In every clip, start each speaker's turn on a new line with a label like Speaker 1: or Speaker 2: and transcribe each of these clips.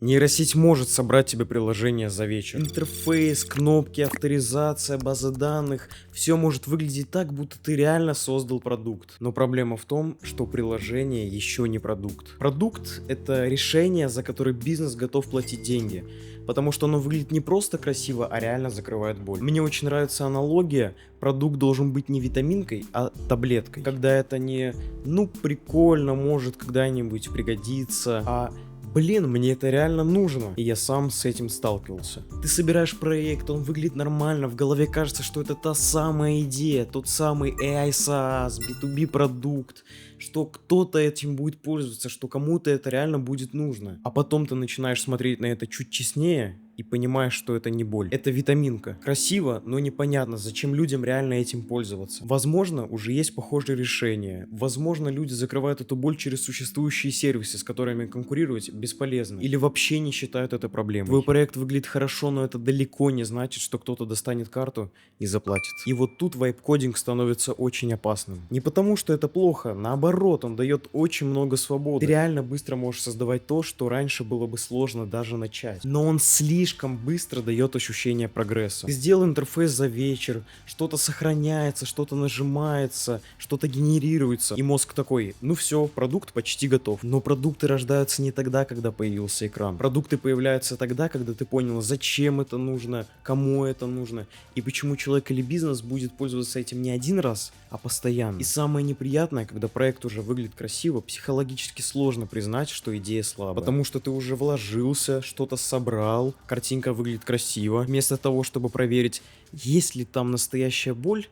Speaker 1: Нейросеть может собрать тебе приложение за вечер. Интерфейс, кнопки, авторизация, база данных. Все может выглядеть так, будто ты реально создал продукт. Но проблема в том, что приложение еще не продукт. Продукт — это решение, за которое бизнес готов платить деньги. Потому что оно выглядит не просто красиво, а реально закрывает боль. Мне очень нравится аналогия. Продукт должен быть не витаминкой, а таблеткой. Когда это не «ну прикольно, может когда-нибудь пригодится», а «блин, мне это реально нужно». И я сам с этим сталкивался. Ты собираешь проект, он выглядит нормально, в голове кажется, что это та самая идея, тот самый AI SaaS, B2B продукт, что кто-то этим будет пользоваться, что кому-то это реально будет нужно. А потом ты начинаешь смотреть на это чуть честнее и понимаешь, что это не боль. Это витаминка. Красиво, но непонятно, зачем людям реально этим пользоваться. Возможно, уже есть похожие решения. Возможно, люди закрывают эту боль через существующие сервисы, с которыми конкурировать бесполезно. Или вообще не считают это проблемой. Твой проект выглядит хорошо, но это далеко не значит, что кто-то достанет карту и заплатит. И вот тут вайп-кодинг становится очень опасным. Не потому, что это плохо, наоборот, он дает очень много свободы. Ты реально быстро можешь создавать то, что раньше было бы сложно даже начать. Но он слишком быстро дает ощущение прогресса. Ты сделал интерфейс за вечер, что-то сохраняется, что-то нажимается, что-то генерируется. И мозг такой: ну все, продукт почти готов. Но продукты рождаются не тогда, когда появился экран. Продукты появляются тогда, когда ты понял, зачем это нужно, кому это нужно, и почему человек или бизнес будет пользоваться этим не один раз, а постоянно. И самое неприятное, когда проект уже выглядит красиво, психологически сложно признать, что идея слабая. Потому что ты уже вложился, что-то собрал, картинка выглядит красиво. Вместо того, чтобы проверить, есть ли там настоящая боль,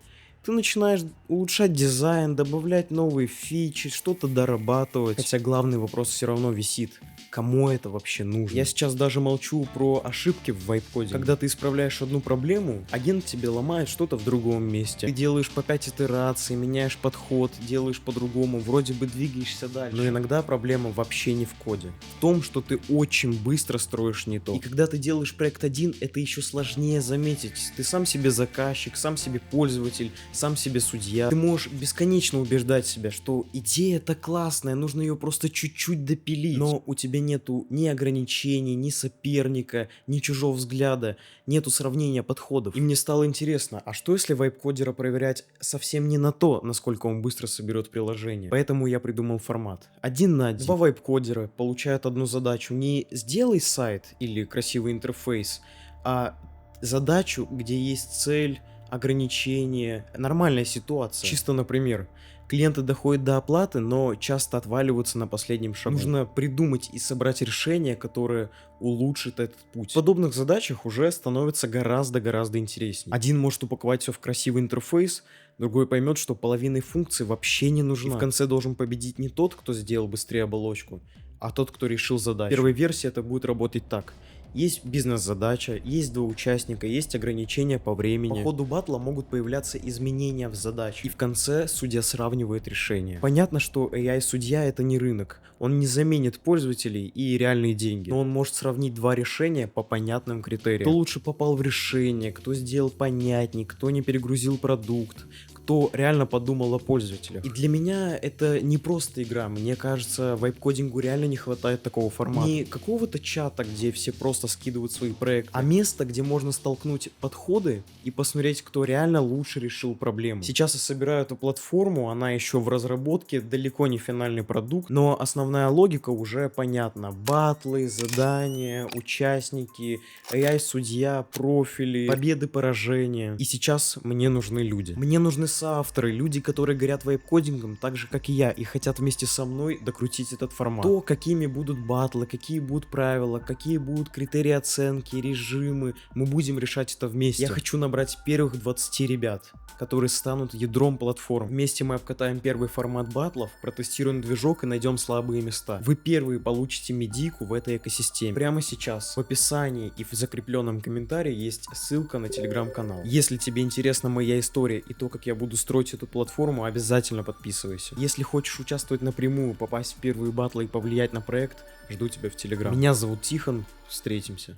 Speaker 1: ты начинаешь улучшать дизайн, добавлять новые фичи, что-то дорабатывать. Хотя главный вопрос все равно висит: кому это вообще нужно? Я сейчас даже молчу про ошибки в вайп-коде. Когда ты исправляешь одну проблему, агент тебе ломает что-то в другом месте. Ты делаешь по 5 итераций, меняешь подход, делаешь по-другому, вроде бы двигаешься дальше. Но иногда проблема вообще не в коде. В том, что ты очень быстро строишь не то. И когда ты делаешь проект один, это еще сложнее заметить. Ты сам себе заказчик, сам себе пользователь, сам себе судья. Ты можешь бесконечно убеждать себя, что идея-то классная, нужно ее просто чуть-чуть допилить. Но у тебя нету ни ограничений, ни соперника, ни чужого взгляда, нету сравнения подходов. И мне стало интересно, а что если вайп-кодера проверять совсем не на то, насколько он быстро соберет приложение? Поэтому я придумал формат. 1 на 1. Два вайп-кодера получают одну задачу: не сделай сайт или красивый интерфейс, а задачу, где есть цель, ограничения, нормальная ситуация. Чисто, например, клиенты доходят до оплаты, но часто отваливаются на последнем шагу. Нужно придумать и собрать решение, которое улучшит этот путь. В подобных задачах уже становится гораздо интереснее. Один может упаковать все в красивый интерфейс, другой поймет, что половина функций вообще не нужна. И в конце должен победить не тот, кто сделал быстрее оболочку, а тот, кто решил задачу. В первой версии это будет работать так. Есть бизнес-задача, есть два участника, есть ограничения по времени. По ходу батла могут появляться изменения в задаче. И в конце судья сравнивает решения. Понятно, что AI-судья — это не рынок. Он не заменит пользователей и реальные деньги. Но он может сравнить два решения по понятным критериям. Кто лучше попал в решение, кто сделал понятней, кто не перегрузил продукт, кто реально подумал о пользователях. И для меня это не просто игра. Мне кажется, вайп-кодингу реально не хватает такого формата. Не какого-то чата, где все просто скидывают свои проекты, а место, где можно столкнуть подходы и посмотреть, кто реально лучше решил проблему. Сейчас я собираю эту платформу, она еще в разработке, далеко не финальный продукт, но основная логика уже понятна. Батлы, задания, участники, AI-судья, профили, победы, поражения. И сейчас мне нужны люди. Мне нужны соавторы, люди, которые горят вайп-кодингом так же, как и я, и хотят вместе со мной докрутить этот формат. То, какими будут батлы, какие будут правила, какие будут критерии оценки, режимы, мы будем решать это вместе. Я хочу набрать первых 20 ребят, которые станут ядром платформ. Вместе мы обкатаем первый формат батлов, протестируем движок и найдем слабые места. Вы первые получите медийку в этой экосистеме. Прямо сейчас в описании и в закрепленном комментарии есть ссылка на телеграм-канал. Если тебе интересна моя история и то, как я буду строить эту платформу, обязательно подписывайся. Если хочешь участвовать напрямую, попасть в первые батлы и повлиять на проект, жду тебя в телеграм. Меня зовут Тихон, встретимся.